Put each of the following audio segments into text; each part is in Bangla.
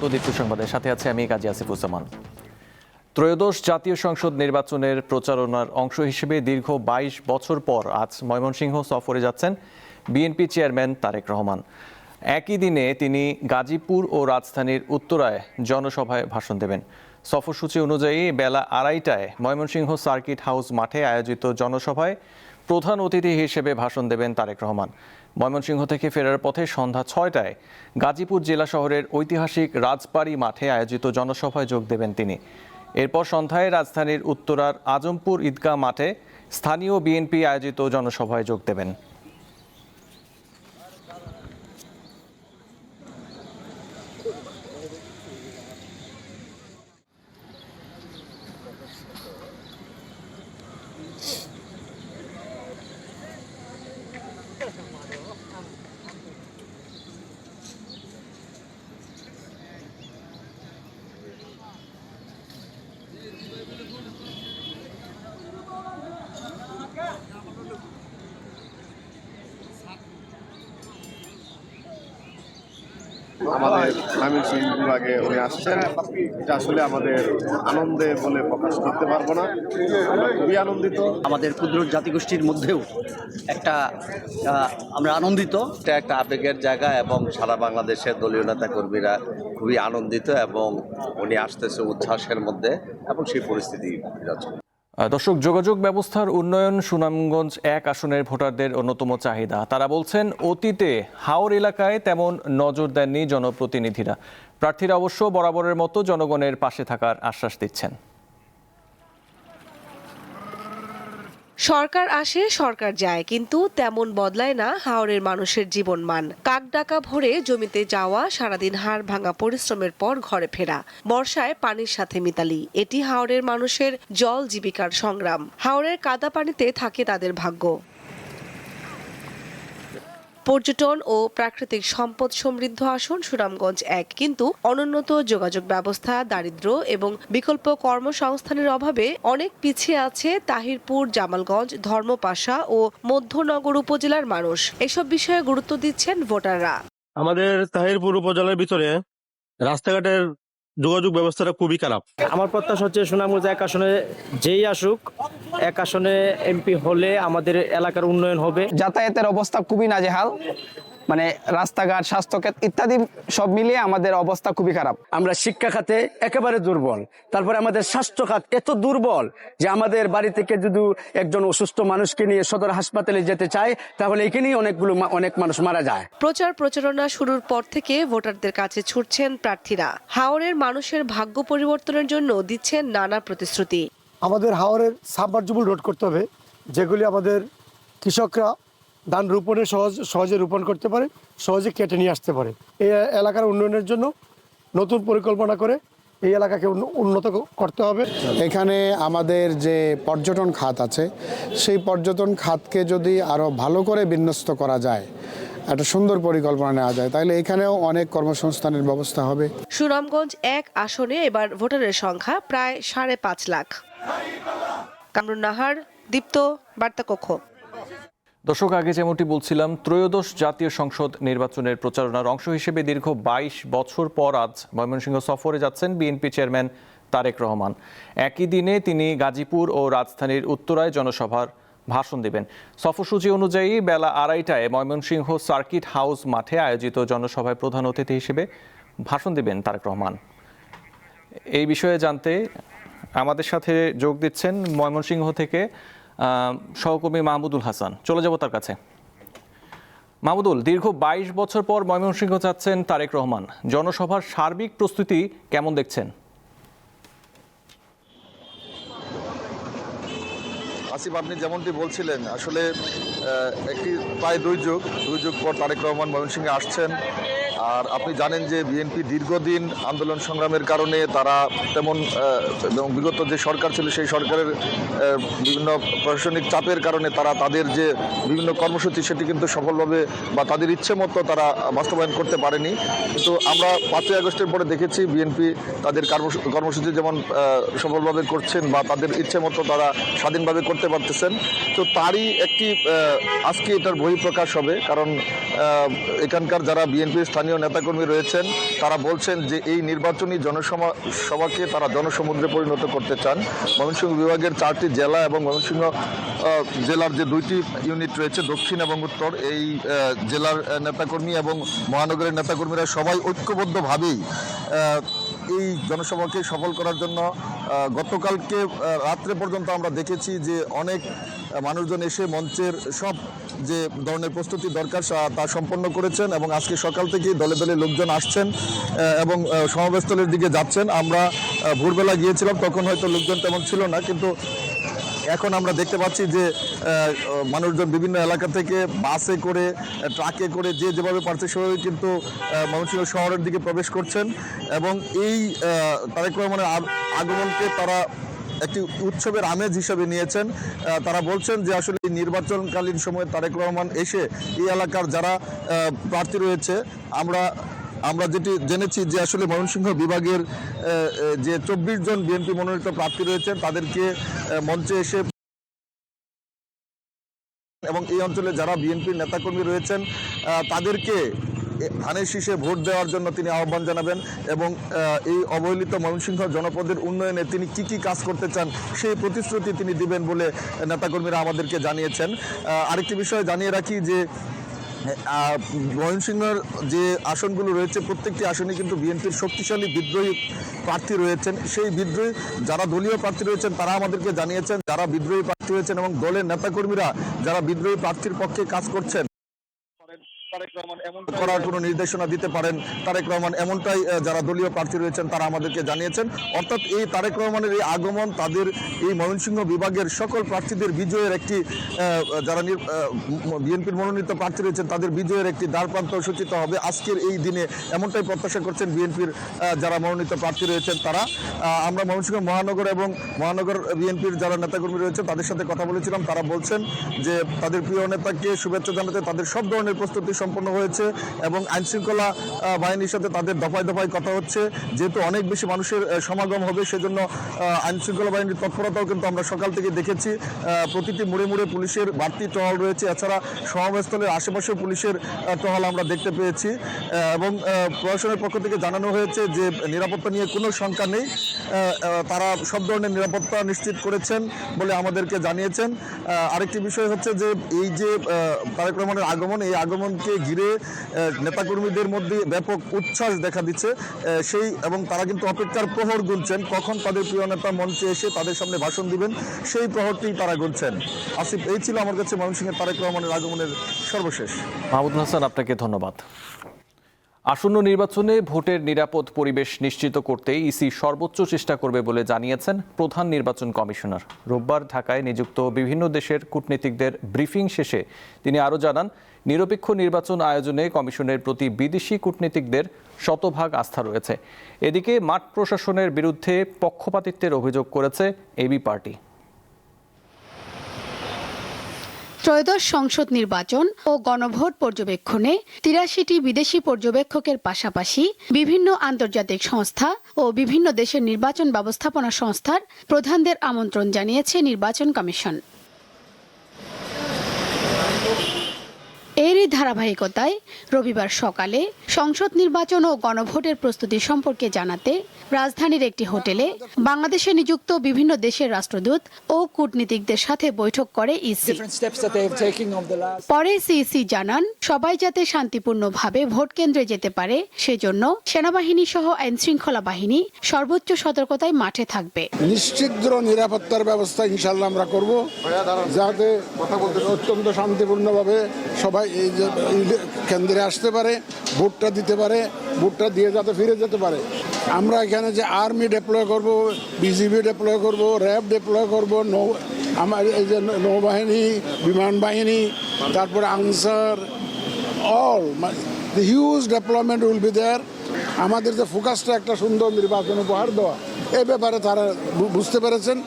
স্বাগত দীপ্ত সংবাদের সাথে আছে আমি কাজী আসিফুজ্জামান। ত্রয়োদশ জাতীয় সংসদ নির্বাচনের প্রচারণার অংশ হিসেবে দীর্ঘ ২২ বছর পর আজ ময়মনসিংহ সফরে যাচ্ছেন বিএনপি চেয়ারম্যান তারেক রহমান। একই দিনে তিনি গাজীপুর ও রাজধানীর উত্তরায় জনসভায় ভাষণ দেবেন। সফরসূচি অনুযায়ী বেলা ২:৩০টায় ময়মনসিংহ সার্কিট হাউস মাঠে আয়োজিত জনসভায় প্রধান অতিথি হিসেবে ভাষণ দেবেন তারেক রহমান। ময়মনসিংহ থেকে ফেরার পথে সন্ধ্যা ৬টায় গাজীপুর জেলা শহরের ঐতিহাসিক রাজবাড়ী মাঠে আয়োজিত জনসভায় যোগ দেবেন তিনি। এরপর সন্ধ্যায় রাজধানীর উত্তরার আজমপুর ঈদগাহ মাঠে স্থানীয় বিএনপি আয়োজিত জনসভায় যোগ দেবেন। আমাদের ময়মনসিংহ বিভাগে উনি আসছেন, এটা আসলে আমাদের আনন্দে বলে প্রকাশ করতে পারবো না। আমরা খুবই আনন্দিত। আমাদের ক্ষুদ্র জাতিগোষ্ঠীর মধ্যেও আমরা আনন্দিত। এটা একটা আবেগের জায়গা এবং সারা বাংলাদেশের দলীয় নেতা কর্মীরা খুবই আনন্দিত এবং উনি আসতেছে উচ্ছ্বাসের মধ্যে এবং সেই পরিস্থিতি বিরাজ করে। দর্শক, যোগাযোগ ব্যবস্থার উন্নয়ন সুনামগঞ্জ ১ আসনের ভোটারদের অন্যতম চাহিদা। তারা বলছেন অতীতে হাওর এলাকায় তেমন নজর দেননি জনপ্রতিনিধিরা। প্রার্থীরা অবশ্য বরাবরের মতো জনগণের পাশে থাকার আশ্বাস দিচ্ছেন। সরকার আসে সরকার যায়, কিন্তু তেমন বদলায় না হাওরের মানুষের জীবনমান। কাকডাকা ভরে জমিতে যাওয়া, সারাদিন হাড় ভাঙা পরিশ্রমের পর ঘরে ফেরা, বর্ষায় পানির সাথে মিতালি, এটি হাওরের মানুষের জল জীবিকার সংগ্রাম। হাওরের কাদা পানিতে থাকে তাদের ভাগ্য। পর্যটন ও প্রাকৃতিক সম্পদ সমৃদ্ধ আসন সুনামগঞ্জ ১, কিন্তু অনুন্নত যোগাযোগ ব্যবস্থা, দারিদ্র্য এবং বিকল্প কর্মসংস্থানের অভাবে অনেক পিছিয়ে আছে তাহিরপুর, জামালগঞ্জ, ধর্মপাশা ও মধ্যনগর উপজেলার মানুষ। এসব বিষয়ে গুরুত্ব দিচ্ছেন ভোটাররা। আমাদের তাহিরপুর উপজেলার ভিতরে রাস্তাঘাটের যোগাযোগ ব্যবস্থাটা খুবই খারাপ। আমার প্রত্যাশা হচ্ছে সুনামগঞ্জ ১ আসনে যেই আসুক, ১ আসনে এমপি হলে আমাদের এলাকার উন্নয়ন হবে। যাতায়াতের অবস্থা খুবই নাজেহাল, মানে রাস্তাঘাট, স্বাস্থ্যখাত ইত্যাদি সব মিলিয়ে আমাদের অবস্থা খুবই খারাপ। আমরা শিক্ষা খাতে একেবারে দুর্বল, তারপরে আমাদের স্বাস্থ্য খাত এত দুর্বল যে আমাদের বাড়ি থেকে যদি একজন অসুস্থ মানুষকে নিয়ে সদর হাসপাতালে যেতে চায় তাহলে এখানেই অনেক মানুষ মারা যায়। প্রচারণা শুরুর পর থেকে ভোটারদের কাছে ছুটছেন প্রার্থীরা। হাওরের মানুষের ভাগ্য পরিবর্তনের জন্য দিচ্ছেন নানা প্রতিশ্রুতি। আমাদের হাওরের সাবমার্জিবল রোড করতে হবে, যেগুলি আমাদের কৃষকরা ধান রোপণে সহজে রোপণ করতে পারে, সহজে কেটে নিয়ে আসতে পারে। এই এলাকার উন্নয়নের জন্য নতুন পরিকল্পনা করে এই এলাকাকে উন্নত করতে হবে। এখানে আমাদের যে পর্যটন খাত আছে, সেই পর্যটন খাতকে যদি আরও ভালো করে বিন্যস্ত করা যায়, একটা সুন্দর পরিকল্পনা নেওয়া যায়, তাহলে এখানেও অনেক কর্মসংস্থানের ব্যবস্থা হবে। সুনামগঞ্জ ১ আসনে এবার ভোটারের সংখ্যা প্রায় ৫.৫ লাখ। কামরুন নাহার, দীপ্ত, বার্তা কক্ষ। দর্শক, আগে যেমনটি বলছিলাম, ত্রয়োদশ জাতীয় সংসদ নির্বাচনের প্রচারণার অংশ হিসেবে দীর্ঘ ২২ বছর পর আজ ময়মনসিংহ সফরে যাচ্ছেন বিএনপি চেয়ারম্যান তারেক রহমান। একই দিনে তিনি গাজীপুর ও রাজধানীর উত্তরায় জনসভার ভাষণ দেবেন। সফরসূচি অনুযায়ী বেলা ২:৩০টায় ময়মনসিংহ সার্কিট হাউস মাঠে আয়োজিত জনসভায় প্রধান অতিথি হিসেবে ভাষণ দেবেন তারেক রহমান। এই বিষয়ে জানতে আমাদের সাথে যোগ দিচ্ছেন ময়মনসিংহ থেকে সহকর্মী মাহমুদুল হাসান। চলে যাব তার কাছে। মাহমুদুল, দীর্ঘ ২২ বছর পর ময়মনসিংহ যাচ্ছেন তারেক রহমান, জনসভার সার্বিক প্রস্তুতি কেমন দেখছেন? আসিফ, আপনি যেমনটি বলছিলেন, আসলে একটি প্রায় দুই যুগ পর তারেক রহমান ময়মনসিংহে আসছেন। আর আপনি জানেন যে বিএনপি দীর্ঘদিন আন্দোলন সংগ্রামের কারণে তারা তেমন এবং বিগত যে সরকার ছিল সেই সরকারের বিভিন্ন প্রশাসনিক চাপের কারণে তারা তাদের যে বিভিন্ন কর্মসূচি সেটি কিন্তু সফলভাবে বা তাদের ইচ্ছে মতো তারা বাস্তবায়ন করতে পারেনি। কিন্তু আমরা ৫ই আগস্টের পরে দেখেছি বিএনপি তাদের কর্মসূচি যেমন সফলভাবে করছেন বা তাদের ইচ্ছে মতো তারা স্বাধীনভাবে করতে পারতেছেন। তো তারই একটি আজকে এটার বহিঃপ্রকাশ হবে, কারণ এখানকার যারা বিএনপির স্থানীয় নেতাকর্মী রয়েছেন, তারা বলছেন যে এই নির্বাচনী জনসভাকে তারা জনসমুদ্রে পরিণত করতে চান। ময়মনসিংহ বিভাগের 4টি জেলা এবং ময়মনসিংহ জেলার যে 2টি ইউনিট রয়েছে দক্ষিণ এবং উত্তর, এই জেলার নেতাকর্মী এবং মহানগরের নেতাকর্মীরা সবাই ঐক্যবদ্ধভাবেই এই জনসভাকে সফল করার জন্য গতকালকে রাত্রে পর্যন্ত আমরা দেখেছি যে অনেক মানুষজন এসে মঞ্চের সব যে ধরনের প্রস্তুতি দরকার তা সম্পন্ন করেছেন এবং আজকে সকাল থেকেই দলে দলে লোকজন আসছেন এবং সমাবেশস্থলের দিকে যাচ্ছেন। আমরা ভোরবেলা গিয়েছিলাম, তখন হয়তো লোকজন তেমন ছিল না, কিন্তু এখন আমরা দেখতে পাচ্ছি যে মানুষজন বিভিন্ন এলাকা থেকে বাসে করে, ট্রাকে করে, যে যেভাবে পারছে সেভাবে কিন্তু ময়মনসিংহ শহরের দিকে প্রবেশ করছেন এবং এই তারেক রহমানের আগমনকে তারা একটি উৎসবের আমেজ হিসেবে নিয়েছেন। তারা বলছেন যে আসলে এই নির্বাচনকালীন সময়ে তারেক রহমান এসে এই এলাকার যারা প্রার্থী রয়েছে, আমরা যেটি জেনেছি যে আসলে ময়মনসিংহ বিভাগের যে 24 জন বিএনপি মনোনীত প্রার্থী রয়েছেন তাদেরকে মঞ্চে এসে এবং এই অঞ্চলে যারা বিএনপির নেতাকর্মী রয়েছেন তাদেরকে ধানের শীষে ভোট দেওয়ার জন্য তিনি আহ্বান জানাবেন এবং এই অবহেলিত ময়মনসিংহ জনপদের উন্নয়নে তিনি কি কি কাজ করতে চান সেই প্রতিশ্রুতি তিনি দিবেন বলে নেতাকর্মীরা আমাদেরকে জানিয়েছেন। আরেকটি বিষয় জানিয়ে রাখি যে ময়মনসিংহের যে আসনগুলো রয়েছে প্রত্যেকটি আসনে কিন্তু বিএনপির শক্তিশালী বিদ্রোহী প্রার্থী রয়েছেন। সেই বিদ্রোহী যারা দলীয় প্রার্থী রয়েছেন তারা আমাদেরকে জানিয়েছেন যারা বিদ্রোহী প্রার্থী রয়েছেন এবং দলের নেতাকর্মীরা যারা বিদ্রোহী প্রার্থীর পক্ষে কাজ করছেন করার কোনো নির্দেশনা দিতে পারেন তারেক রহমান, এমনটাই যারা দলীয় প্রার্থী রয়েছেন তারা আমাদেরকে জানিয়েছেন। অর্থাৎ এই তারেক রহমানের এই আগমন তাদের এই ময়মনসিংহ বিভাগের সকল প্রার্থীদের বিজয়ের একটি, যারা বিএনপির মনোনীত প্রার্থী রয়েছেন তাদের বিজয়ের একটি দ্বারপ্রান্ত সূচিত হবে আজকের এই দিনে, এমনটাই প্রত্যাশা করছেন বিএনপির যারা মনোনীত প্রার্থী রয়েছেন তারা। আমরা ময়মনসিংহ মহানগর এবং মহানগর বিএনপির যারা নেতাকর্মী রয়েছেন তাদের সাথে কথা বলেছিলাম, তারা বলছেন যে তাদের প্রিয় নেতাকে শুভেচ্ছা জানাতে তাদের সব ধরনের প্রস্তুতি সম্পন্ন হয়েছে এবং আইনশৃঙ্খলা বাহিনীর সাথে তাদের দফায় দফায় কথা হচ্ছে। যেহেতু অনেক বেশি মানুষের সমাগম হবে সেজন্য আইনশৃঙ্খলা বাহিনীর তৎপরতাও কিন্তু আমরা সকাল থেকে দেখেছি। প্রতিটি মোড়ে মোড়ে পুলিশের বাড়তি টহল রয়েছে, এছাড়া সমাবেশস্থলের আশেপাশে পুলিশের টহল আমরা দেখতে পেয়েছি এবং প্রশাসনের পক্ষ থেকে জানানো হয়েছে যে নিরাপত্তা নিয়ে কোনো শঙ্কা নেই, তারা সব ধরনের নিরাপত্তা নিশ্চিত করেছেন বলে আমাদেরকে জানিয়েছেন। আরেকটি বিষয় হচ্ছে যে এই যে তারেক রহমানের আগমন, এই আগমনকে ঘিরে নেতাকর্মীদের মধ্যে ব্যাপক উচ্ছ্বাস দেখা দিচ্ছে সেই এবং তারা কিন্তু অপেক্ষার প্রহর গুনছেন কখন তাদের প্রিয় নেতা মঞ্চে এসে তাদের সামনে ভাষণ দিবেন, সেই প্রহরটি তারা গুনছেন। আসিফ, এই ছিল আমার কাছে ময়মনসিংহের তারেক রহমানের আগমনের সর্বশেষ। মাহমুদ হাসান, আপনাকে ধন্যবাদ। আসন্ন নির্বাচনে ভোটের নিরাপদ পরিবেশ নিশ্চিত করতে ইসি সর্বোচ্চ চেষ্টা করবে বলে জানিয়েছেন প্রধান নির্বাচন কমিশনার। রোববার ঢাকায় নিযুক্ত বিভিন্ন দেশের কূটনীতিকদের ব্রিফিং শেষে তিনি আরও জানান, নিরপেক্ষ নির্বাচন আয়োজনে কমিশনের প্রতি বিদেশি কূটনীতিকদের শতভাগ আস্থা রয়েছে। এদিকে মাঠ প্রশাসনের বিরুদ্ধে পক্ষপাতিত্বের অভিযোগ করেছে এবি পার্টি। ত্রয়োদশ সংসদ নির্বাচন ও গণভোট পর্যবেক্ষণে ৮৩টি বিদেশি পর্যবেক্ষকের পাশাপাশি বিভিন্ন আন্তর্জাতিক সংস্থা ও বিভিন্ন দেশের নির্বাচন ব্যবস্থাপনা সংস্থার প্রধানদের আমন্ত্রণ জানিয়েছে নির্বাচন কমিশন। এরই ধারাবাহিকতায় রবিবার সকালে সংসদ নির্বাচন ও গণভোটের প্রস্তুতি সম্পর্কে জানাতে রাজধানীর একটি হোটেলে বাংলাদেশে নিযুক্ত বিভিন্ন দেশের রাষ্ট্রদূত ও কূটনীতিকদের সাথে বৈঠক করে ইসি। পরে সিইসি জানান, সবাই যাতে শান্তিপূর্ণভাবে ভোট কেন্দ্রে যেতে পারে সেজন্য সেনাবাহিনী সহ আইনশৃঙ্খলা বাহিনী সর্বোচ্চ সতর্কতায় মাঠে থাকবে। নিশ্চিত নিরাপত্তার ব্যবস্থা ইনশাল্লাহ আমরা করব, যাতে অত্যন্ত শান্তিপূর্ণভাবে সবাই এই যে কেন্দ্রে আসতে পারে, ভোটটা দিতে পারে, ভোটটা দিয়ে যাতে ফিরে যেতে পারে। আমরা এখানে যে আর্মি ডিপ্লয় করব, বিজিবি ডিপ্লয় করব, র্যাব ডিপ্লয় করব, আমার এই যে নৌবাহিনী, বিমান বাহিনী, তারপরে Ansar, all the huge development will be there. আমাদের যে ফোকাসটা একটা সুন্দর নির্বাচন উপহার দেওয়া, এই ব্যাপারে তারা বুঝতে পেরেছেন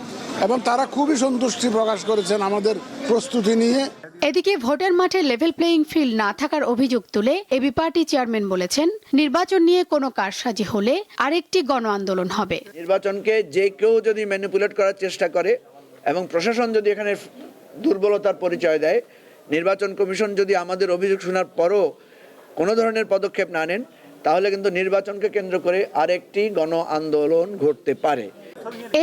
এবং তারা খুবই সন্তুষ্টি প্রকাশ করেছেন আমাদের প্রস্তুতি নিয়ে। এদিকে ভোটের মাঠে লেভেল প্লেইং ফিল্ড না থাকার অভিযোগ তুলে এবি পার্টি চেয়ারম্যান বলেছেন, নির্বাচন নিয়ে কোনো কারসাজি হলে আরেকটি গণ আন্দোলন হবে। নির্বাচনকে যে কেউ যদি ম্যানিপুলেট করার চেষ্টা করে এবং প্রশাসন যদি এখানে দুর্বলতার পরিচয় দেয়, নির্বাচন কমিশন যদি আমাদের অভিযোগ শোনার পরও কোনো ধরনের পদক্ষেপ না নেন, তাহলে কিন্তু নির্বাচনকে কেন্দ্র করে আরেকটি গণ আন্দোলন ঘটতে পারে।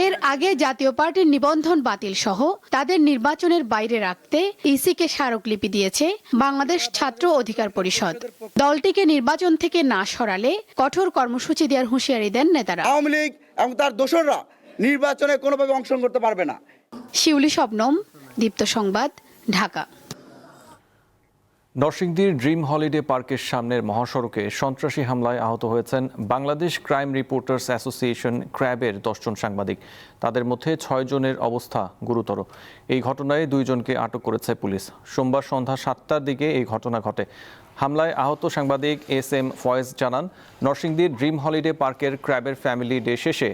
এর আগে জাতীয় পার্টির নিবন্ধন বাতিল সহ তাদের নির্বাচনের বাইরে রাখতে ইসিকে স্মারকলিপি দিয়েছে বাংলাদেশ ছাত্র অধিকার পরিষদ। দলটিকে নির্বাচন থেকে না সরালে কঠোর কর্মসূচি দেওয়ার হুঁশিয়ারি দেন নেতারা। আওয়ামী লীগ এবং তার দোসররা নির্বাচনে কোনোভাবে অংশগ্রহণ করতে পারবে না। শিউলি শবনম, দীপ্ত সংবাদ, ঢাকা। নরসিংদীর ড্রিম হলিডে পার্কের সামনের মহাসড়কে সন্ত্রাসী হামলায় আহত হয়েছেন বাংলাদেশ ক্রাইম রিপোর্টার্স অ্যাসোসিয়েশন ক্র্যাবের 10 জন সাংবাদিক। তাদের মধ্যে 6 জনের অবস্থা গুরুতর। এই ঘটনায় 2 জনকে আটক করেছে পুলিশ। সোমবার সন্ধ্যা 7টার দিকে এই ঘটনা ঘটে। হামলায় আহত সাংবাদিক SM ফয়েজ জানান, নরসিংদীর ড্রিম হলিডে পার্কের ক্র্যাবের ফ্যামিলি ডে শেষে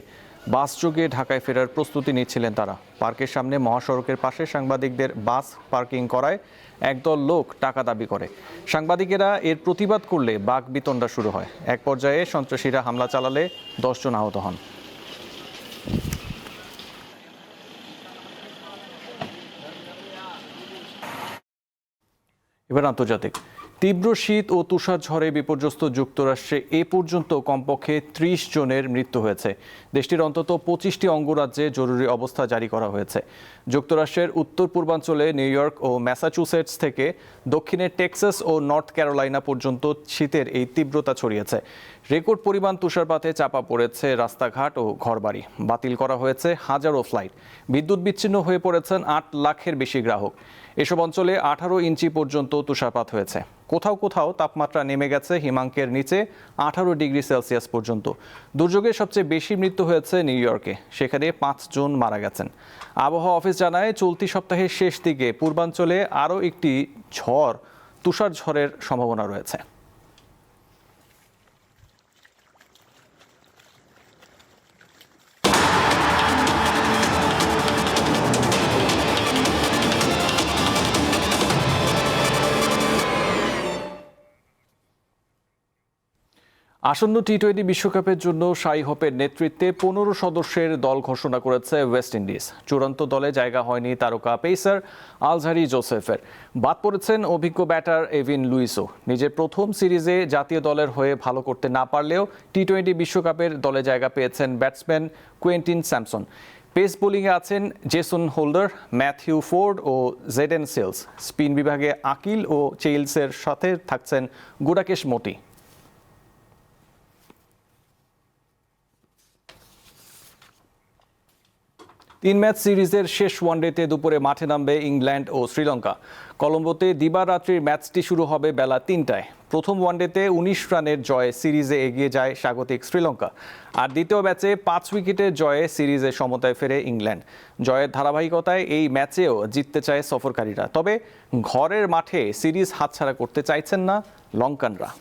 বাস যোগে ঢাকায় ফেরার প্রস্তুতি নিচ্ছিলেন তারা। পার্কের সামনে মহাসড়কের পাশে সাংবাদিকদের বাস পার্কিং করায় একদল লোক টাকা দাবি করে। সাংবাদিকেরা এর প্রতিবাদ করলে বাকবিতণ্ডা শুরু হয়। এক পর্যায়ে সন্ত্রাসীরা হামলা চালালে 10 জন আহত হন। এবার আন্তর্জাতিক। তীব্র শীত ও তুষার ঝড়ে বিপর্যস্ত যুক্তরাষ্ট্রে এ পর্যন্ত কমপক্ষে 30 জনের মৃত্যু হয়েছে। দেশটির অন্তত 25টি অঙ্গরাজ্যে জরুরি অবস্থা জারি করা হয়েছে। যুক্তরাষ্ট্রের উত্তর পূর্বাঞ্চলে নিউ ইয়র্ক ও ম্যাসাচুসেটস থেকে দক্ষিণে টেক্সাস ও নর্থ ক্যারোলাইনা পর্যন্ত শীতের এই তীব্রতা ছড়িয়েছে। রেকর্ড পরিমাণ তুষারপাতে চাপা পড়েছে রাস্তাঘাট ও ঘরবাড়ি। বাতিল করা হয়েছে হাজারো ফ্লাইট। বিদ্যুৎ বিচ্ছিন্ন হয়ে পড়েছেন 8 লাখের বেশি গ্রাহক। এসব অঞ্চলে 18 ইঞ্চি পর্যন্ত তুষারপাত হয়েছে। কোথাও কোথাও তাপমাত্রা নেমে গেছে হিমাঙ্কের নিচে 18 ডিগ্রি সেলসিয়াস পর্যন্ত। দুর্যোগে সবচেয়ে বেশি মৃত্যু হয়েছে নিউ ইয়র্কে। সেখানে 5 জন মারা গেছেন। আবহাওয়া অফিস জানায়, চলতি সপ্তাহের শেষ দিকে পূর্বাঞ্চলে আরও একটি তুষার ঝড়ের সম্ভাবনা রয়েছে। আসন্ন টি-20 বিশ্বকাপের জন্য শাই হোপের নেতৃত্বে 15 সদস্যের দল ঘোষণা করেছে ওয়েস্ট ইন্ডিজ। চূড়ান্ত দলে জায়গা হয়নি তারকা পেসার আলজারি জোসেফের। বাদ পড়েছেন অভিজ্ঞ ব্যাটার এভিন লুইসও। নিজের প্রথম সিরিজে জাতীয় দলের হয়ে ভালো করতে না পারলেও টি-20 বিশ্বকাপের দলে জায়গা পেয়েছেন ব্যাটসম্যান কোয়েন্টিন স্যামসন। পেস বোলিংয়ে আছেন জেসন হোল্ডার, ম্যাথিউ ফোর্ড ও জেডেন সেলস। স্পিন বিভাগে আকিল ও চেইলসের সাথে থাকছেন গুডাকেশ মোটি। 3 ম্যাচ সিরিজের শেষ ওয়ানডেতে দুপুরে মাঠে নামবে ইংল্যান্ড ও শ্রীলঙ্কা। কলম্বোতে দিবারাত্রির ম্যাচটি শুরু হবে বেলা 3টায়। প্রথম ওয়ানডেতে 19 রানের জয়ে সিরিজে এগিয়ে যায় স্বাগতিক শ্রীলঙ্কা। আর দ্বিতীয় ম্যাচে 5 উইকেটের জয়ে সিরিজে সমতায় ফেরে ইংল্যান্ড। জয়ের ধারাবাহিকতায় এই ম্যাচেও জিততে চায় সফরকারীরা। তবে ঘরের মাঠে সিরিজ হাতছাড়া করতে চাইছেন না লঙ্কানরা।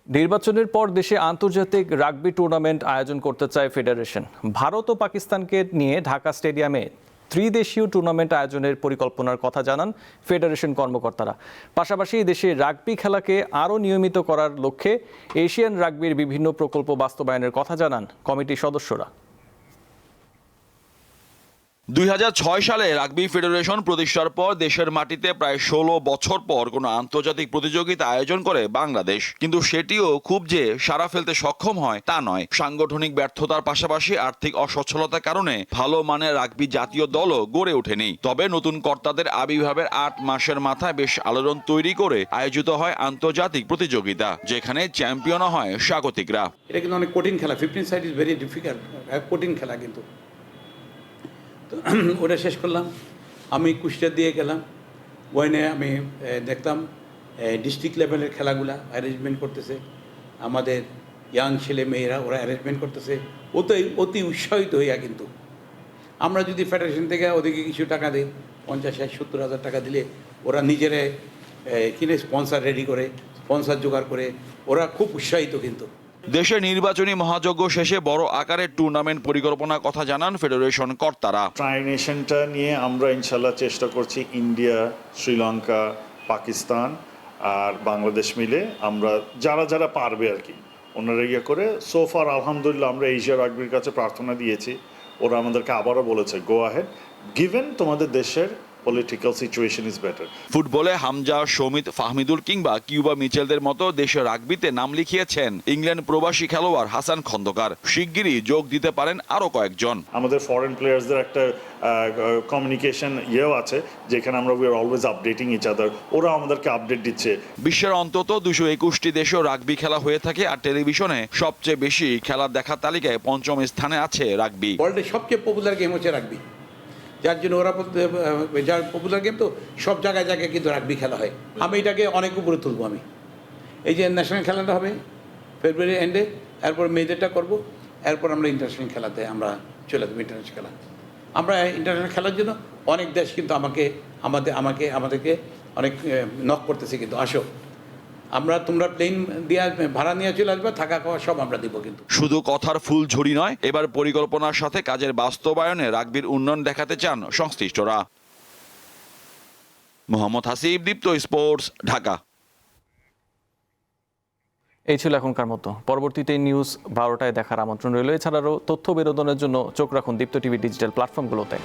নির্বাচনের পর দেশে আন্তর্জাতিক রাগবি টুর্নামেন্ট আয়োজন করতে চায় ফেডারেশন। ভারত ও পাকিস্তানকে নিয়ে ঢাকা স্টেডিয়ামে ত্রিদেশীয় টুর্নামেন্ট আয়োজনের পরিকল্পনার কথা জানান ফেডারেশন কর্মকর্তারা। পাশাপাশি দেশে রাগবি খেলাকে আরও নিয়মিত করার লক্ষ্যে এশিয়ান রাগবির বিভিন্ন প্রকল্প বাস্তবায়নের কথা জানান কমিটির সদস্যরা। 2006 সালে রাগবি ফেডারেশন প্রতিষ্ঠার পর দেশের মাটিতে প্রায় 16 বছর পর কোনো আন্তর্জাতিক প্রতিযোগিতা আয়োজন করে বাংলাদেশ। কিন্তু সেটিও খুব যে সাড়া ফেলতে সক্ষম হয় তা নয়। সাংগঠনিক ব্যর্থতার পাশাপাশি আর্থিক অসচ্ছলতার কারণে ভালো মানের রাগবি জাতীয় দলও গড়ে ওঠেনি। তবে নতুন কর্তাদের আবির্ভাবের 8 মাসের মাথায় বেশ আলোড়ন তৈরি করে আয়োজিত হয় আন্তর্জাতিক প্রতিযোগিতা, যেখানে চ্যাম্পিয়নও হয় স্বাগতিকরা। এটা কিন্তু অনেক কঠিন খেলা। 15 সাইড ইজ ভেরি ডিফিকাল্ট, কঠিন খেলা। কিন্তু তো ওটা শেষ করলাম। আমি কুষ্টিয়া দিয়ে গেলাম। ওয়াইনে আমি দেখতাম ডিস্ট্রিক্ট লেভেলের খেলাগুলা অ্যারেঞ্জমেন্ট করতেছে আমাদের ইয়াং ছেলে মেয়েরা, ওরা অ্যারেঞ্জমেন্ট করতেছে। অতি উৎসাহিত হইয়া কিন্তু আমরা যদি ফেডারেশন থেকে ওদেরকে কিছু টাকা দিই, 50,000-70 হাজার টাকা দিলে ওরা নিজেরা কিনে স্পন্সার রেডি করে, স্পন্সার জোগাড় করে, ওরা খুব উৎসাহিত। কিন্তু দেশে নির্বাচনী মহাযজ্ঞ শেষে বড় আকারের টুর্নামেন্ট পরিকল্পনার কথা জানান ফেডারেশন কর্তারা। ট্রাই নেশনটা নিয়ে আমরা ইনশাল্লাহ চেষ্টা করছি ইন্ডিয়া, শ্রীলঙ্কা, পাকিস্তান আর বাংলাদেশ মিলে আমরা যারা যারা পারবে আর কি ওনারা ইয়ে করে সোফার আলহামদুলিল্লাহ আমরা এশিয়া রাগবির কাছে প্রার্থনা দিয়েছি, ওরা আমাদেরকে আবারও বলেছে গো আহেড গিভেন তোমাদের দেশের পলিটিক্যাল সিচুয়েশন ইজ বেটার। ফুটবলে হামজা, সমিত, ফাহমিদুল কিংবা কিউবা মিচেলদের মতো দেশের রাগবিতে নাম লিখিয়েছেন ইংল্যান্ড প্রবাসী খেলোয়াড় হাসান খন্দকার। শিগগিরই যোগ দিতে পারেন আরও কয়েকজন। আমাদের ফরেন প্লেয়ার্সদের একটা কমিউনিকেশন ইয়েও আছে যেখানে আমরা we are always updating each other, ওরা আমাদেরকে আপডেট দিচ্ছে। বিশ্বের অন্তত 221টি দেশেও রাগবি খেলা হয়ে থাকে, আর টেলিভিশনে সবচেয়ে বেশি খেলা দেখার তালিকায় 5ম স্থানে আছে রাগবি। ওয়ার্ল্ডের সবচেয়ে পপুলার গেম হচ্ছে রাগবি, যার জন্য ওরা যার পপুলার গেম তো সব জায়গায় জায়গায় কিন্তু রাগবি খেলা হয়। আমি এটাকে অনেক উপরে তুলবো। আমি এই যে ন্যাশনাল খেলাটা হবে ফেব্রুয়ারি এন্ডে, এরপর মেয়েদেরটা করব, এরপর আমরা ইন্টারন্যাশনাল খেলাতে আমরা চলে যাবো। ইন্টারন্যাশনাল খেলা আমরা ইন্টারন্যাশনাল খেলার জন্য অনেক দেশ কিন্তু আমাদেরকে অনেক নক করতেছে, কিন্তু আসো তোমরা প্লেন দিয়ে ভাড়া নিয়ে চলে আসবে, থাকা খাওয়া সব আমরা দিব। কিন্তু শুধু কথার ফুলঝুরি নয়, এবার পরিকল্পনার সাথে কাজের বাস্তবায়নে রাগবির উন্নয়ন দেখাতে চান সংশ্লিষ্টরা। মোহাম্মদ হাসিব, দীপ্ত স্পোর্টস, ঢাকা। এই ছিল এখনকার মতো। পরবর্তীতে নিউজ 12টায় দেখার আমন্ত্রণ রইল। এছাড়াও তথ্য বিনোদনের জন্য চোখ রাখুন দীপ্ত টিভি ডিজিটাল প্ল্যাটফর্মগুলোতে।